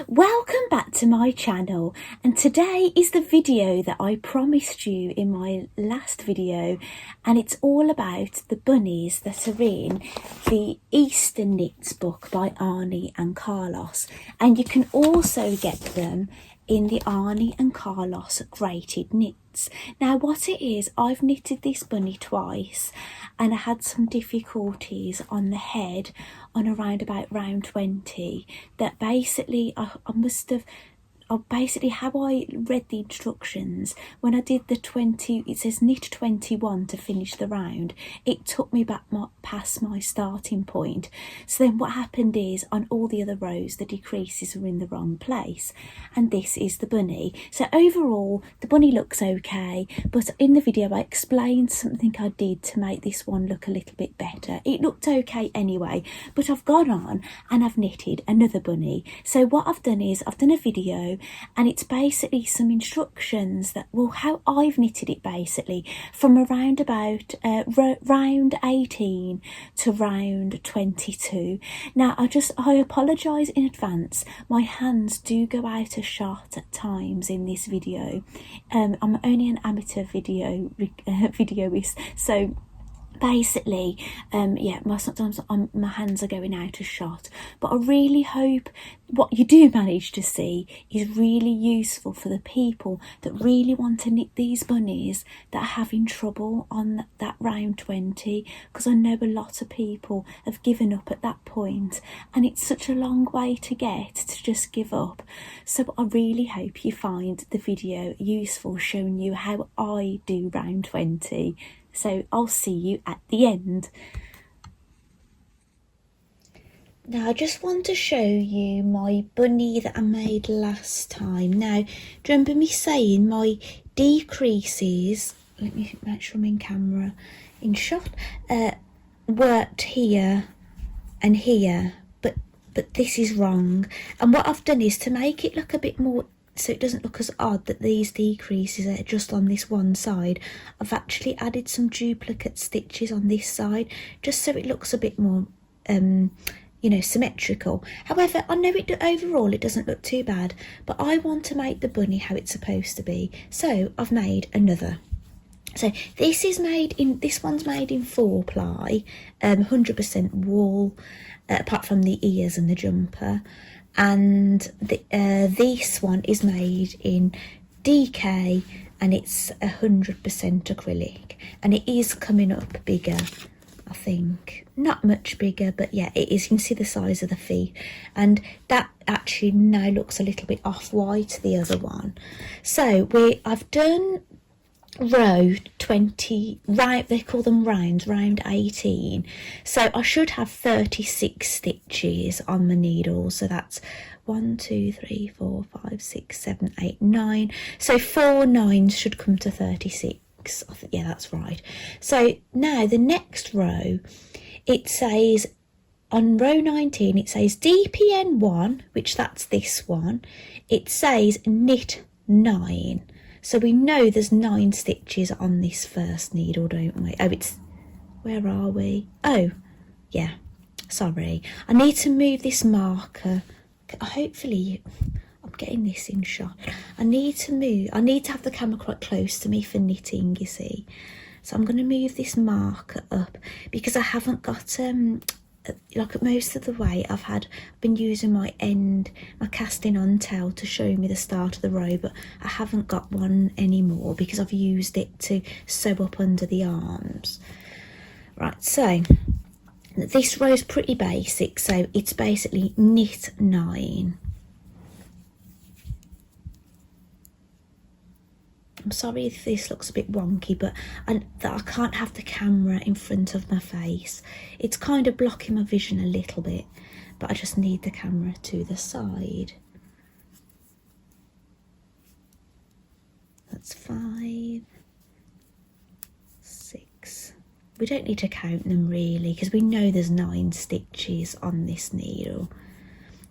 Welcome back to my channel, and today is the video that I promised you in my last video, and it's all about the bunnies that are in the Easter Knits book by Arne and Carlos, and you can also get them in the Arne and Carlos Grated Knits. Now what it is, I've knitted this bunny twice and I had some difficulties on the head on around about round 20 that basically I must have basically how I read the instructions when I did the 20, it says knit 21 to finish the round. It took me back past my starting point. So then what happened is on all the other rows the decreases were in the wrong place, and this is the bunny. So overall the bunny looks okay, but in the video I explained something I did to make this one look a little bit better. It looked okay anyway, but I've gone on and I've knitted another bunny. So what I've done is I've done a video, and it's basically some instructions that, well, how I've knitted it basically from around about round 18 to round 22. Now I apologise in advance, my hands do go out of shot at times in this video. I'm only an amateur videoist, so basically sometimes my hands are going out of shot, but I really hope what you do manage to see is really useful for the people that really want to knit these bunnies that are having trouble on that round 20, because I know a lot of people have given up at that point and it's such a long way to get to just give up. So I really hope you find the video useful, showing you how I do round 20. So I'll see you at the end. Now I just want to show you my bunny that I made last time. Now, do you remember me saying my decreases, let me make sure I'm in camera, in shot, worked here and here, but this is wrong. And what I've done is to make it look a bit more, so it doesn't look as odd that these decreases are just on this one side, I've actually added some duplicate stitches on this side just so it looks a bit more symmetrical. However, I know overall it doesn't look too bad, but I want to make the bunny how it's supposed to be, so I've made another. So this one's made in 4-ply, 100% wool, apart from the ears and the jumper. And this one is made in DK and it's 100% acrylic, and it is coming up bigger, I think. Not much bigger, but yeah, it is. You can see the size of the feet, and that actually now looks a little bit off-white to the other one. So I've done row 20, right, they call them rounds, round 18, so I should have 36 stitches on the needle. So that's 1 2 3 4 5 6 7 8 9, so 4 9s should come to 36. I think, yeah, that's right. So now the next row, it says on row 19, it says DPN 1, which that's this one, it says knit 9. So we know there's 9 stitches on this first needle, don't we? Oh, where are we? Oh, yeah, sorry. I need to move this marker. Hopefully, I'm getting this in shot. I need to have the camera quite close to me for knitting, you see. So I'm going to move this marker up because I haven't got, like most of the way I've been using my casting on towel to show me the start of the row, but I haven't got one anymore because I've used it to sew up under the arms. Right, so this row is pretty basic, so it's basically knit 9. I'm sorry if this looks a bit wonky, but I can't have the camera in front of my face. It's kind of blocking my vision a little bit, but I just need the camera to the side. That's 5, 6. We don't need to count them really because we know there's 9 stitches on this needle.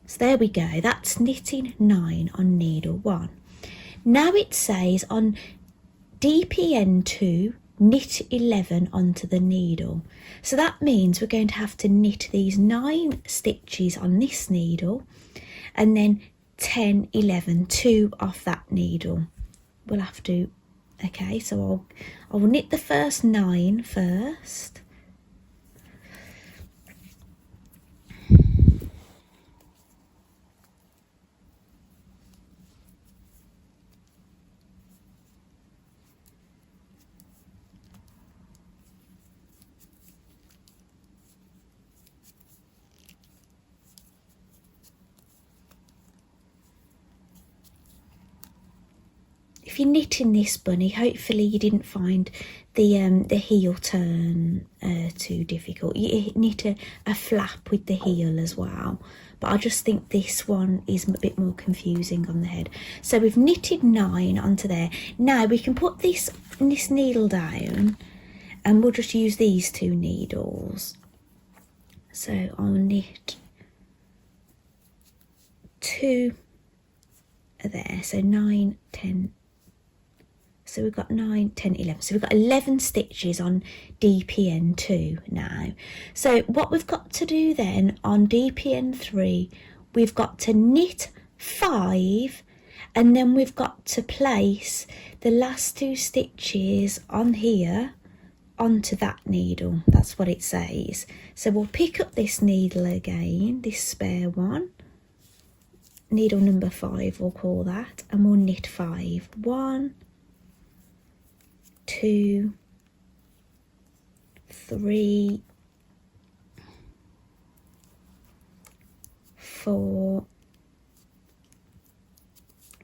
So there we go, that's knitting 9 on needle 1. Now it says on DPN 2, knit 11 onto the needle. So that means we're going to have to knit these 9 stitches on this needle and then 10, 11, 2 off that needle. We'll have to, okay, so I'll knit the first 9 first. If you're knitting this bunny, hopefully you didn't find the heel turn too difficult. You knit a flap with the heel as well, but I just think this one is a bit more confusing on the head. So we've knitted 9 onto there. Now we can put this needle down and we'll just use these 2 needles. So I'll knit 2 there, so 9, 10. So we've got 9, 10, 11. So we've got 11 stitches on DPN 2 now. So what we've got to do then on DPN 3, we've got to knit 5, and then we've got to place the last 2 stitches on here onto that needle. That's what it says. So we'll pick up this needle again, this spare one. Needle number 5 we'll call that, and we'll knit 5. 1, 2, 3, 4,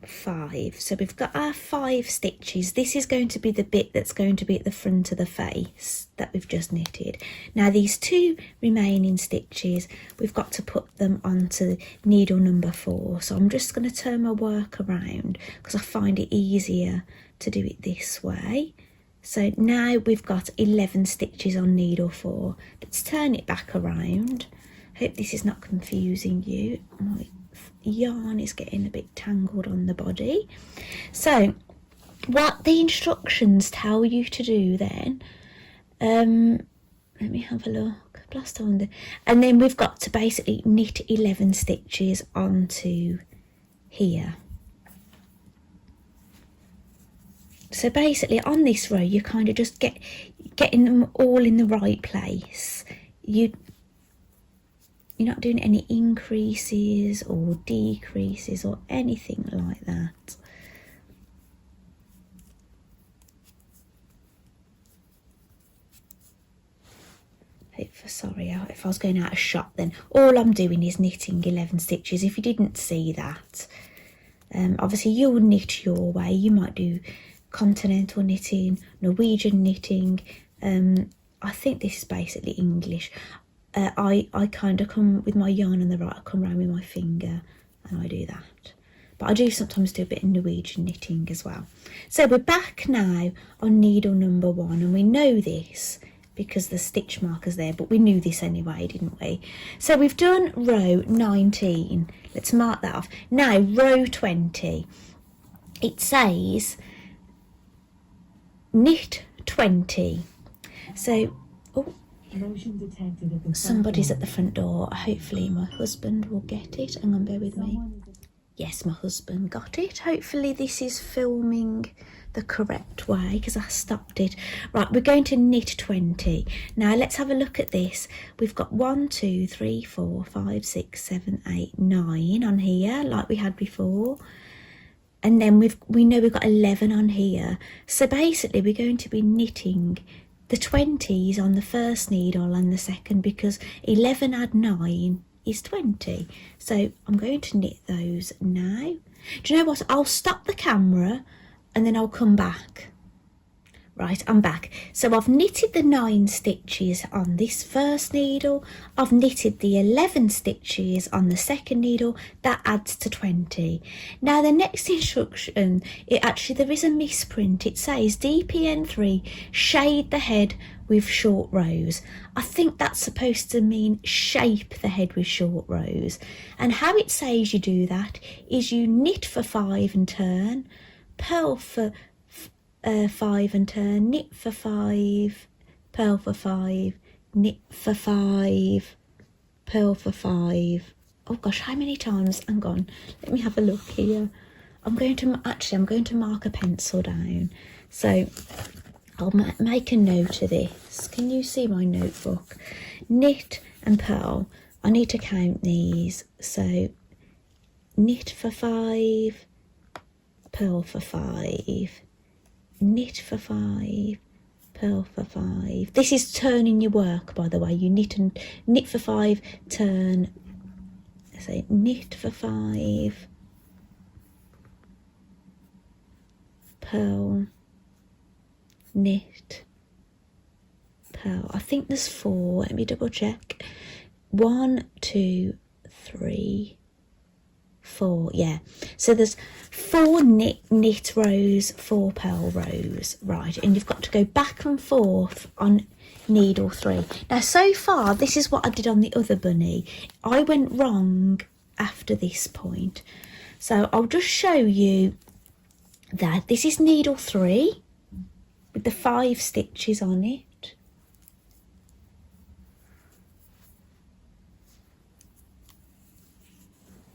5. So we've got our 5 stitches. This is going to be the bit that's going to be at the front of the face that we've just knitted. Now these 2 remaining stitches, we've got to put them onto needle number 4. So I'm just going to turn my work around because I find it easier to do it this way. So now we've got 11 stitches on needle 4. Let's turn it back around. Hope this is not confusing you. My yarn is getting a bit tangled on the body. So what the instructions tell you to do then, let me have a look. Blast on the, and then we've got to basically knit 11 stitches onto here. So basically on this row you kind of just getting them all in the right place. You're not doing any increases or decreases or anything like that. Sorry, if I was going out of shot then. All I'm doing is knitting 11 stitches. If you didn't see that, obviously you'll knit your way. You might do continental knitting, Norwegian knitting. I think this is basically English. I kind of come with my yarn on the right, I come around with my finger and I do that. But I do sometimes do a bit of Norwegian knitting as well. So we're back now on needle number 1, and we know this because the stitch marker's there, but we knew this anyway, didn't we? So we've done row 19. Let's mark that off. Now row 20. It says knit 20. So, oh, somebody's at the front door. Hopefully my husband will get it. Hang on, bear with me. Yes, my husband got it. Hopefully this is filming the correct way because I stopped it. Right, we're going to knit 20. Now let's have a look at this. We've got 1, 2, 3, 4, 5, 6, 7, 8, 9 on here like we had before. And then we know we've got 11 on here. So basically we're going to be knitting the 20s on the first needle and the second, because 11 add 9 is 20. So I'm going to knit those now. Do you know what? I'll stop the camera and then I'll come back. Right, I'm back. So I've knitted the 9 stitches on this first needle. I've knitted the 11 stitches on the second needle. That adds to 20. Now the next instruction, there is a misprint. It says DPN 3, shade the head with short rows. I think that's supposed to mean shape the head with short rows. And how it says you do that is you knit for 5 and turn, purl for 5 and turn, knit for 5, purl for 5, knit for 5, purl for 5. oh gosh, how many times? Hang on, let me have a look here. I'm going to mark a pencil down. So I'll make a note of this. Can you see my notebook? Knit and purl. I need to count these. So knit for 5, purl for 5, knit for 5, purl for 5. This is turning your work, by the way. You knit for 5, turn. So knit for 5, purl, knit, purl. I think there's 4. Let me double check. 1, 2, 3, 4. Yeah. So there's 4 knit rows, 4 purl rows. Right. And you've got to go back and forth on needle 3. Now, so far, this is what I did on the other bunny. I went wrong after this point. So I'll just show you that this is needle 3 with the 5 stitches on it.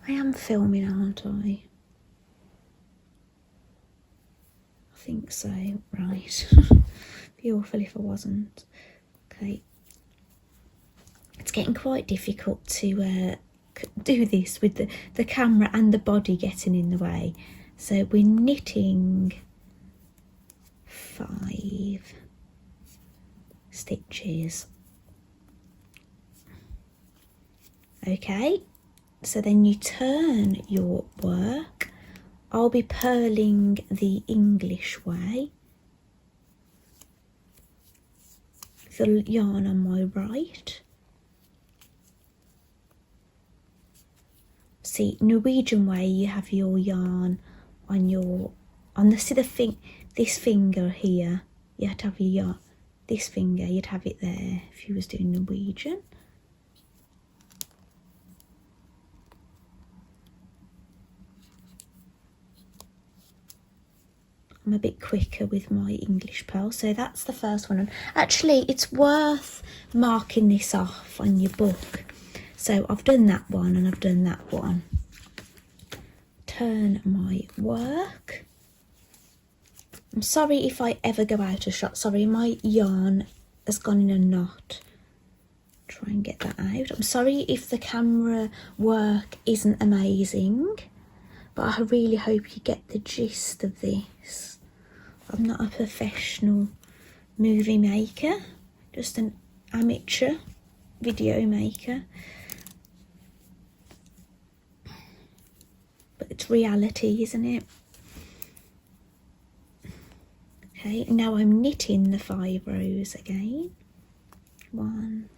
I am filming, aren't I? I think so. Right. Be awful if I wasn't. Okay. It's getting quite difficult to do this with the camera and the body getting in the way. So we're knitting 5 stitches. Okay. So then you turn your work. I'll be purling the English way. The yarn on my right. See, Norwegian way, you have your yarn on this finger here. You have to have your yarn. This finger, you'd have it there if you was doing Norwegian. I'm a bit quicker with my English purl. So that's the first one. And actually, it's worth marking this off on your book. So I've done that one and I've done that one. Turn my work. I'm sorry if I ever go out of shot. Sorry, my yarn has gone in a knot. Try and get that out. I'm sorry if the camera work isn't amazing, but I really hope you get the gist of this. I'm not a professional movie maker, just an amateur video maker. But it's reality, isn't it? Okay, now I'm knitting the 5 rows again. 1.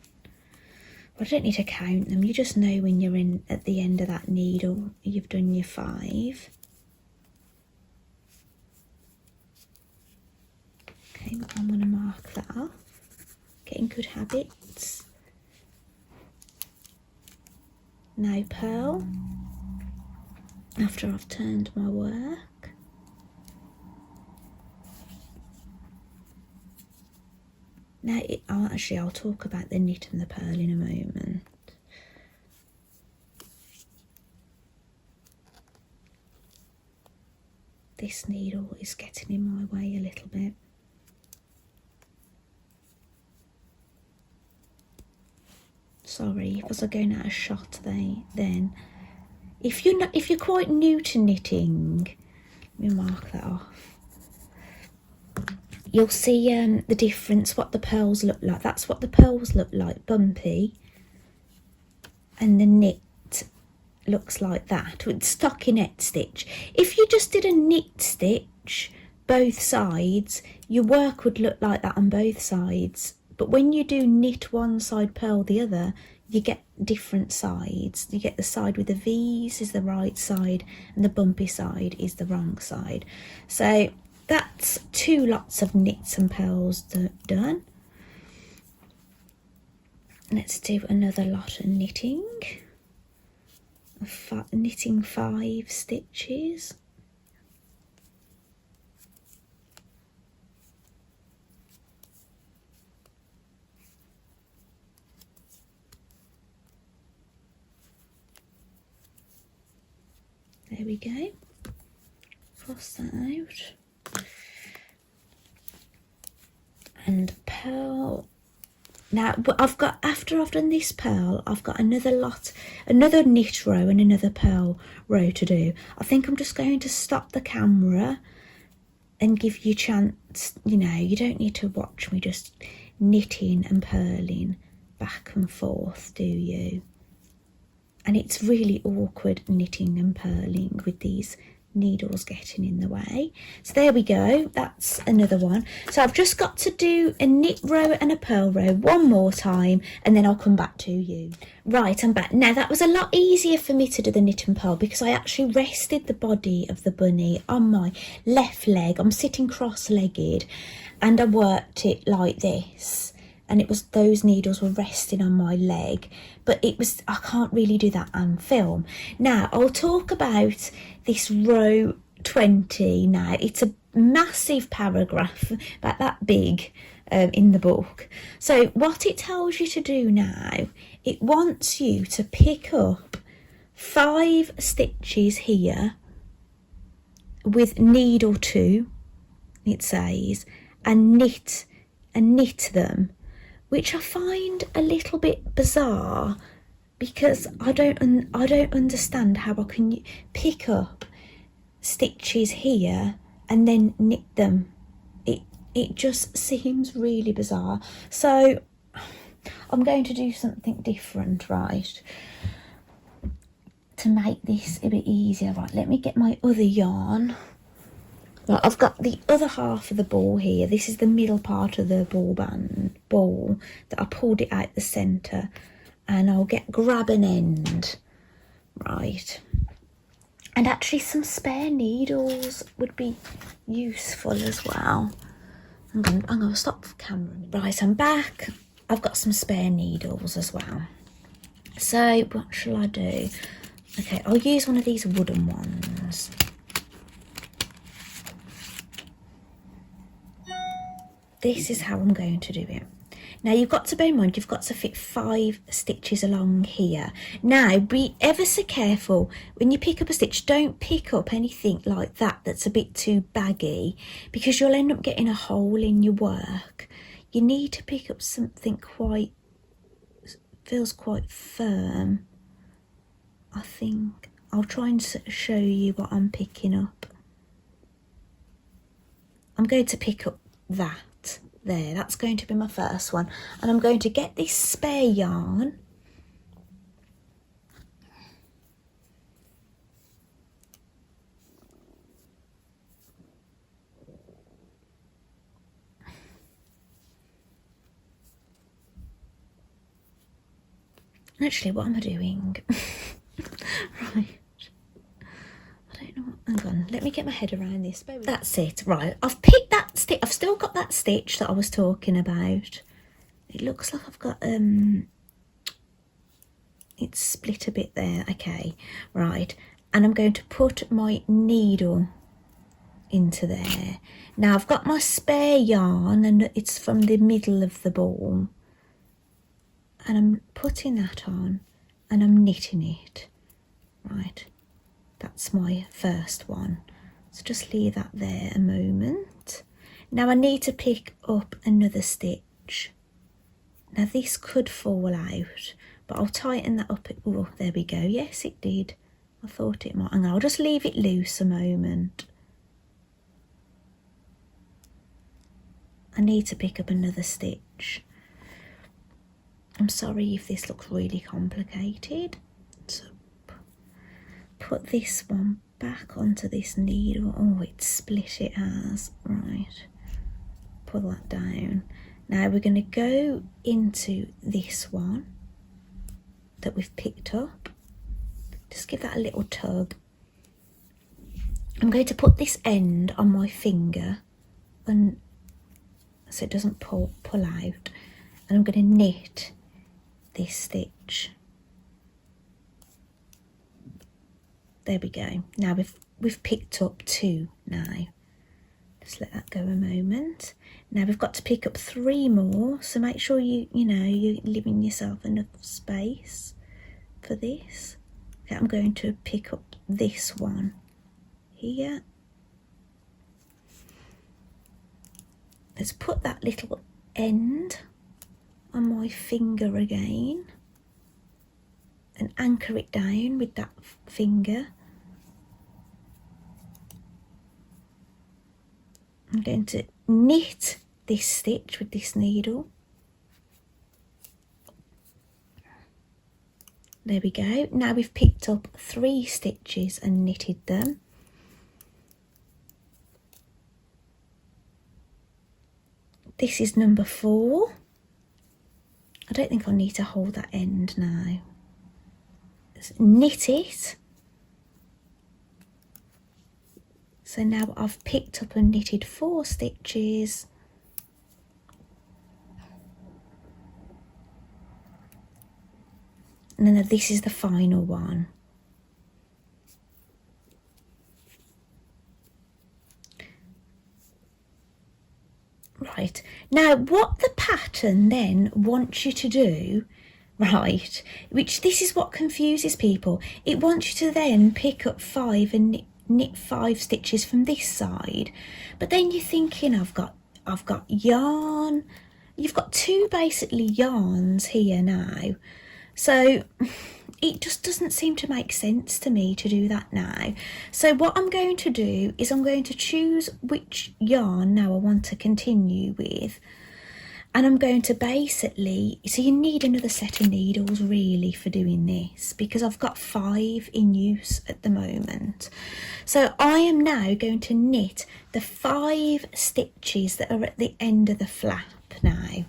I don't need to count them. You just know when you're in at the end of that needle, you've done your 5. Okay, I'm going to mark that off. Getting good habits. Now purl. After I've turned my work. Now, I'll talk about the knit and the purl in a moment. This needle is getting in my way a little bit. Sorry, was I going out of shot then? If you're quite new to knitting, let me mark that off. You'll see the difference, what the purls look like. That's what the purls look like, bumpy. And the knit looks like that with stockinette stitch. If you just did a knit stitch both sides, your work would look like that on both sides. But when you do knit one side, purl the other, you get different sides. You get the side with the V's is the right side and the bumpy side is the wrong side. So that's 2 lots of knits and purls done. Let's do another lot of knitting. Knitting 5 stitches. There we go. Cross that out. And pearl. Now, I've got, after I've done this pearl, I've got another knit row and another pearl row to do. I think I'm just going to stop the camera and give you a chance, you know, you don't need to watch me just knitting and purling back and forth, do you? And it's really awkward knitting and purling with these needles getting in the way. So there we go, that's another one. So I've just got to do a knit row and a purl row one more time, and then I'll come back to you. Right, I'm back. Now that was a lot easier for me to do the knit and purl because I actually rested the body of the bunny on my left leg. I'm sitting cross-legged and I worked it like this, and it was, those needles were resting on my leg, but it was, I can't really do that on film. Now I'll talk about this row 20 now. It's a massive paragraph, about that big, in the book. So what it tells you to do now, it wants you to pick up 5 stitches here with needle 2, it says, and knit them, which I find a little bit bizarre because I don't understand how I can pick up stitches here and then knit them. It just seems really bizarre. So I'm going to do something different, right, to make this a bit easier. Right, let me get my other yarn. Right, I've got the other half of the ball here. This is the middle part of the ball that I pulled it out the centre, and I'll grab an end, right. And actually some spare needles would be useful as well. I'm going to stop the camera. Right, I'm back. I've got some spare needles as well. So what shall I do? Okay, I'll use one of these wooden ones. This is how I'm going to do it. Now you've got to bear in mind, you've got to fit 5 stitches along here. Now be ever so careful when you pick up a stitch. Don't pick up anything like that that's a bit too baggy, because you'll end up getting a hole in your work. You need to pick up something feels quite firm. I think I'll try and show you what I'm picking up. I'm going to pick up that. There, that's going to be my first one, and I'm going to get this spare yarn, actually what am I doing? Right, I don't know what, hang on, let me get my head around this. That's it. Right, I've picked that stitch. I've still got that stitch that I was talking about. It looks like I've got it's split a bit there. Okay, right, and I'm going to put my needle into there. Now I've got my spare yarn, and it's from the middle of the ball, and I'm putting that on and I'm knitting it. Right, that's my first one, so just leave that there a moment. Now I need to pick up another stitch. Now this could fall out, but I'll tighten that up. Oh, there we go. Yes, it did. I thought it might. And I'll just leave it loose a moment. I need to pick up another stitch. I'm sorry if this looks really complicated. So put this one back onto this needle. Oh, it's split, it has. Right, pull that down. Now we're going to go into this one that we've picked up. Just give that a little tug. I'm going to put this end on my finger, and so it doesn't pull out, and I'm going to knit this stitch. There we go. Now we've picked up 2 now. Just let that go a moment. Now we've got to pick up 3 more, so make sure you're leaving yourself enough space for this. Okay, I'm going to pick up this one here. Let's put that little end on my finger again and anchor it down with that finger. I'm going to knit this stitch with this needle. There we go. Now we've picked up 3 stitches and knitted them. This is number 4. I don't think I'll need to hold that end now. Let's knit it. So now I've picked up and knitted 4 stitches. And then this is the final one. Right, now what the pattern then wants you to do, right, which this is what confuses people, it wants you to then pick up 5 and knit 5 stitches from this side, but then you're thinking I've got yarn. You've got 2 basically yarns here now, so it just doesn't seem to make sense to me to do that now. So what I'm going to do is I'm going to choose which yarn now I want to continue with, and I'm going to basically, so you need another set of needles really for doing this, because I've got 5 in use at the moment. So I am now going to knit the 5 stitches that are at the end of the flap now.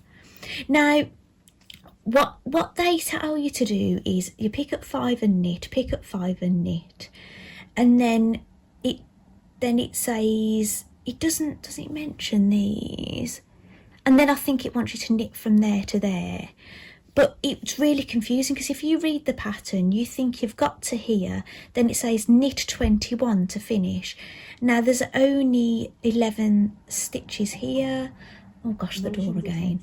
Now what they tell you to do is you pick up 5 and knit, pick up 5 and knit, and then it says, it doesn't mention these, and then I think it wants you to knit from there to there, but it's really confusing because if you read the pattern you think you've got to here, then it says knit 21 to finish. Now there's only 11 stitches here. Oh gosh, the door again.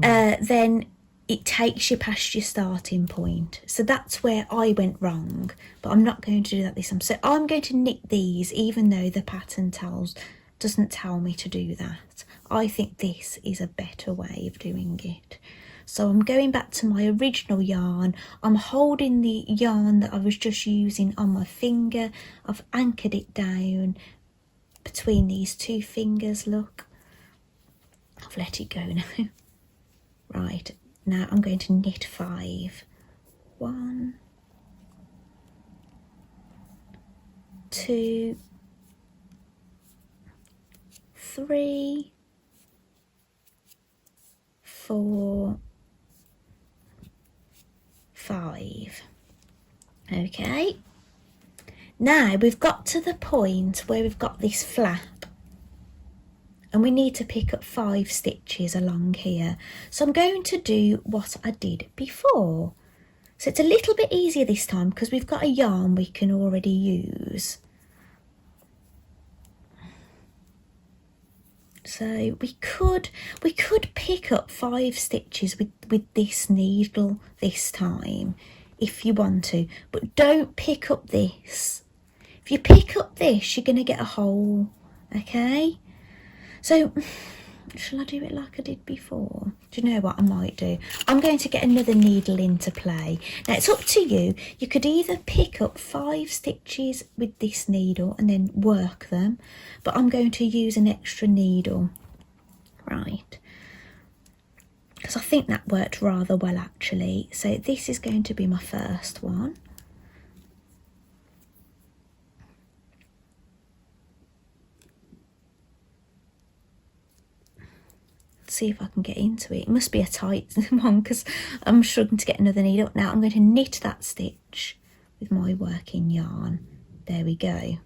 Then it takes you past your starting point. So that's where I went wrong, but I'm not going to do that this time. So I'm going to knit these even though the pattern doesn't tell me to do that. I think this is a better way of doing it. So I'm going back to my original yarn. I'm holding the yarn that I was just using on my finger. I've anchored it down between these 2 fingers, look. I've let it go now. Right. Now I'm going to knit 5. 1, 2, 3, 4, 5. Okay. Now we've got to the point where we've got this flap, and we need to pick up 5 stitches along here. So I'm going to do what I did before. So it's a little bit easier this time because we've got a yarn we can already use. So we could pick up 5 stitches with this needle this time if you want to, but don't pick up this. If you pick up this, you're going to get a hole, okay? So, shall I do it like I did before? Do you know what I might do? I'm going to get another needle into play. Now, it's up to you. You could either pick up 5 stitches with this needle and then work them, but I'm going to use an extra needle, right? Because I think that worked rather well, actually. So this is going to be my first one. See if I can get into it. It must be a tight one because I'm struggling to get another needle. Now I'm going to knit that stitch with my working yarn. There we go.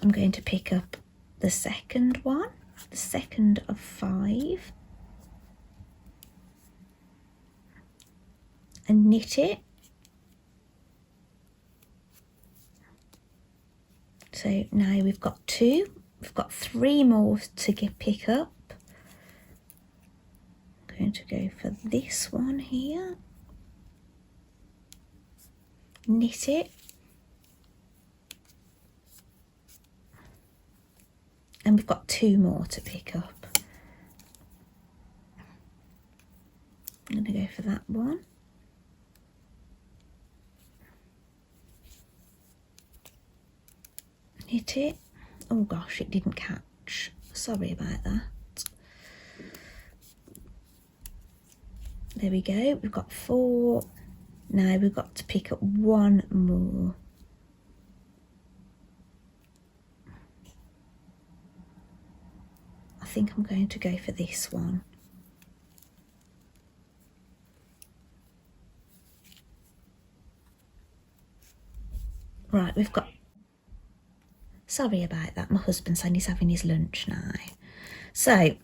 I'm going to pick up the second one, the second of 5, and knit it. So now we've got 2. We've got 3 more to pick up. I'm going to go for this one here. knit it, and we've got 2 more to pick up. I'm going to go for that one. Knit it. Oh gosh, it didn't catch. Sorry about that. There we go. We've got 4. Now we've got to pick up 1 more. I think I'm going to go for this one. Right, we've got... Sorry about that. My husband's saying he's having his lunch now. So,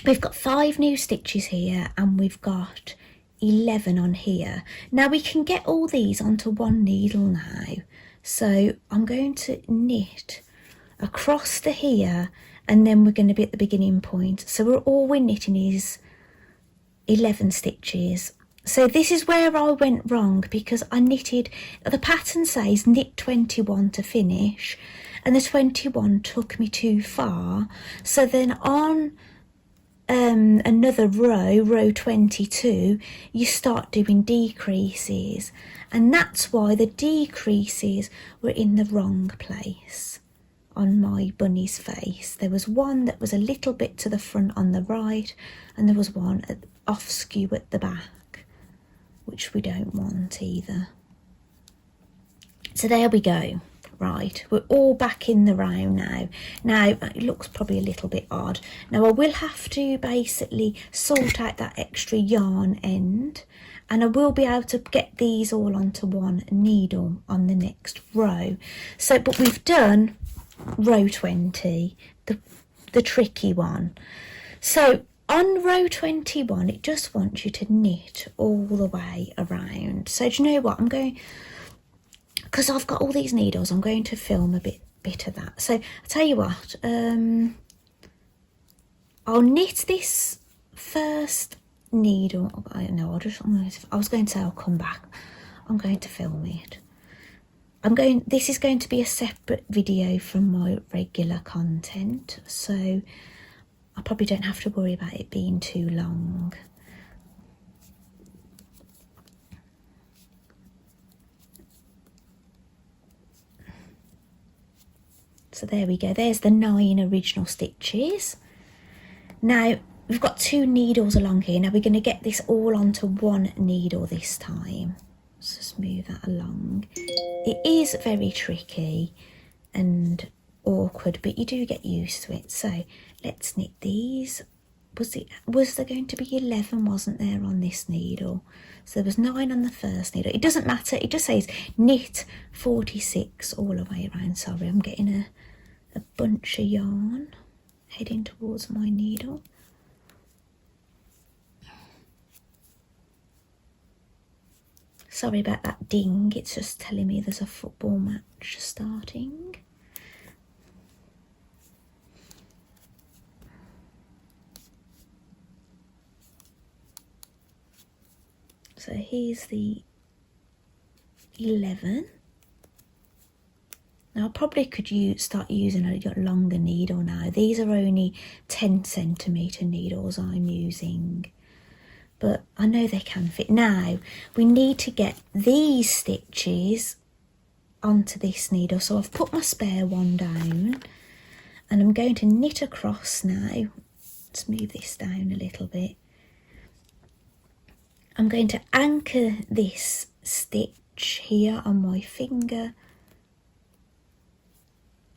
we've got 5 new stitches here, and we've got 11 on here. Now we can get all these onto 1 needle now. So I'm going to knit across to here, and then we're going to be at the beginning point. So all we're knitting is 11 stitches. So this is where I went wrong, because I knitted, the pattern says knit 21 to finish, and the 21 took me too far. So then on another row 22, you start doing decreases, and that's why the decreases were in the wrong place on my bunny's face. There was one that was a little bit to the front on the right, and there was one off skew at the back, which we don't want either. So there we go. Right, we're all back in the row now. Now, it looks probably a little bit odd. Now, I will have to basically sort out that extra yarn end, and I will be able to get these all onto 1 needle on the next row. So, but we've done row 20, the tricky one. So, on row 21, it just wants you to knit all the way around. So, do you know what? I'm going... Because I've got all these needles, I'm going to film a bit of that. So, I'll tell you what, I'll knit this first needle. I don't know, I was going to say I'll come back. I'm going to film it. This is going to be a separate video from my regular content, so I probably don't have to worry about it being too long. So there we go, there's the 9 original stitches. Now we've got 2 needles along here. Now we're going to get this all onto 1 needle this time. Let's just move that along. It is very tricky and awkward, but you do get used to it. So let's knit these. Was there going to be 11, wasn't there, on this needle? So there was 9 on the first needle. It doesn't matter, it just says knit 46 all the way around. Sorry, I'm getting a bunch of yarn heading towards my needle. Sorry about that ding, it's just telling me there's a football match starting. So here's the 11. Now I probably could start using a longer needle now. These are only 10cm needles I'm using, but I know they can fit. Now we need to get these stitches onto this needle, so I've put my spare one down and I'm going to knit across now. Let's move this down a little bit. I'm going to anchor this stitch here on my finger,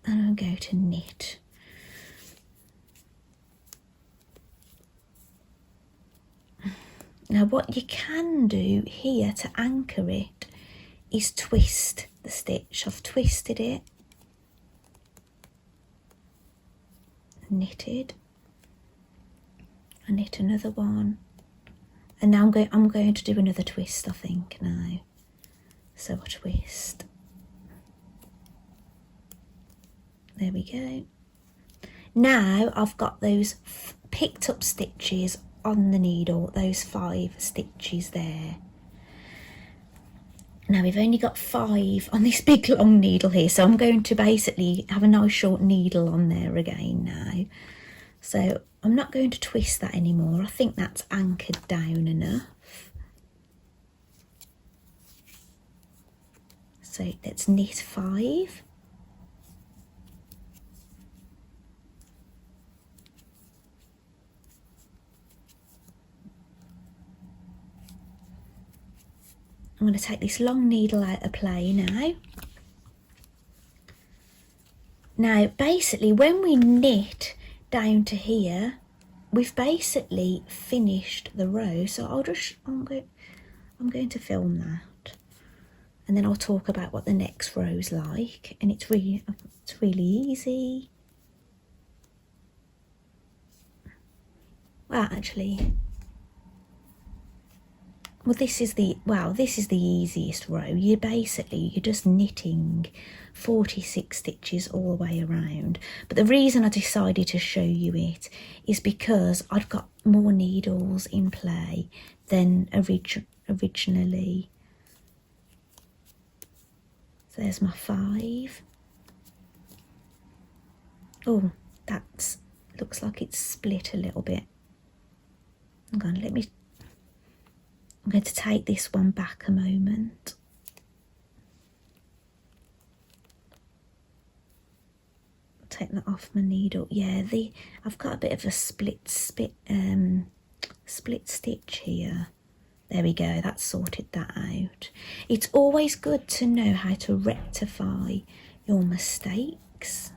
and I'll go to knit. Now what you can do here to anchor it is twist the stitch. I've twisted it, knitted, I knit another one, and now I'm going to do another twist, I think, now. So I twist. There we go. Now I've got those picked up stitches on the needle, those 5 stitches there. Now we've only got 5 on this big long needle here, so I'm going to basically have a nice short needle on there again now. So I'm not going to twist that anymore. I think that's anchored down enough. So let's knit 5. I'm going to take this long needle out of play now. Now basically when we knit down to here, we've basically finished the row. So I'm going to film that, and then I'll talk about what the next row's like. And it's really easy. Well, actually, this is the easiest row. You're just knitting 46 stitches all the way around. But the reason I decided to show you it is because I've got more needles in play than originally. So there's my 5. Oh, that looks like it's split a little bit. I'm going to take this one back a moment. Take that off my needle. Yeah, I've got a bit of a split stitch here. There we go, that's sorted that out. It's always good to know how to rectify your mistakes.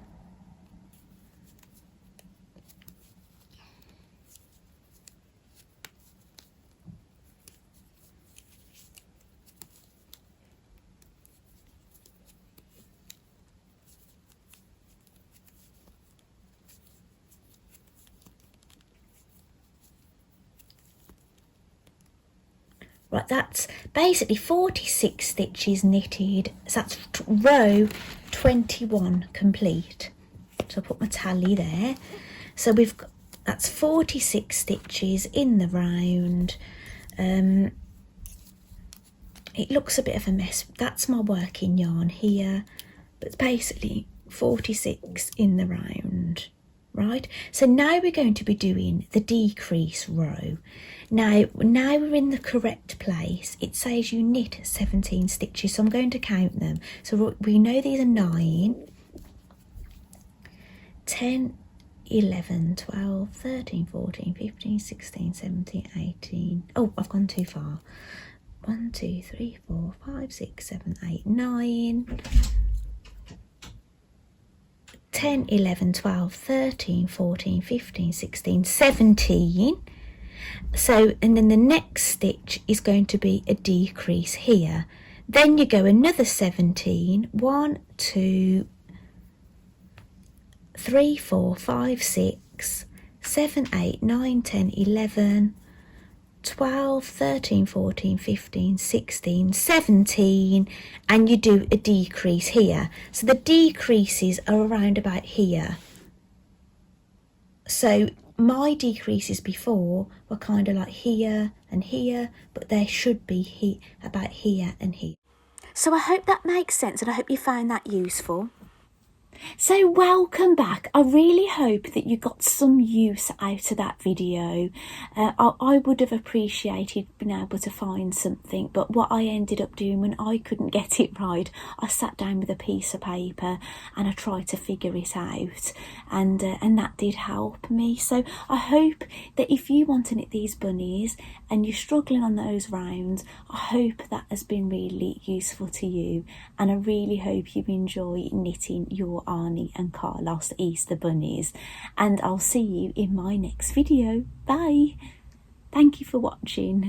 Right, that's basically 46 stitches knitted, so that's row 21 complete. So I'll put my tally there. So that's 46 stitches in the round. It looks a bit of a mess. That's my working yarn here, but it's basically 46 in the round. Right, so now we're going to be doing the decrease row. Now we're in the correct place. It says you knit 17 stitches, so I'm going to count them. So we know these are 9, 10, 11, 12, 13, 14, 15, 16, 17, 18. Oh, I've gone too far. 1, 2, 3, 4, 5, 6, 7, 8, 9. 10, 11, 12, 13, 14, 15, 16, 17. So, and then the next stitch is going to be a decrease here. Then you go another 17. 1, 2, 3, 4, 5, 6, 7, 8, 9, 10, 11, 12, 13, 14, 15, 16, 17, and you do a decrease here. So the decreases are around about here. So my decreases before were kind of like here and here, but they should be about here and here. So I hope that makes sense, and I hope you found that useful. So welcome back. I really hope that you got some use out of that video. I would have appreciated being able to find something, but what I ended up doing when I couldn't get it right, I sat down with a piece of paper and I tried to figure it out, and that did help me. So I hope that if you want to knit these bunnies and you're struggling on those rounds, I hope that has been really useful to you, and I really hope you enjoy knitting your Arne and Carlos Easter bunnies, and I'll see you in my next video. Bye. Thank you for watching.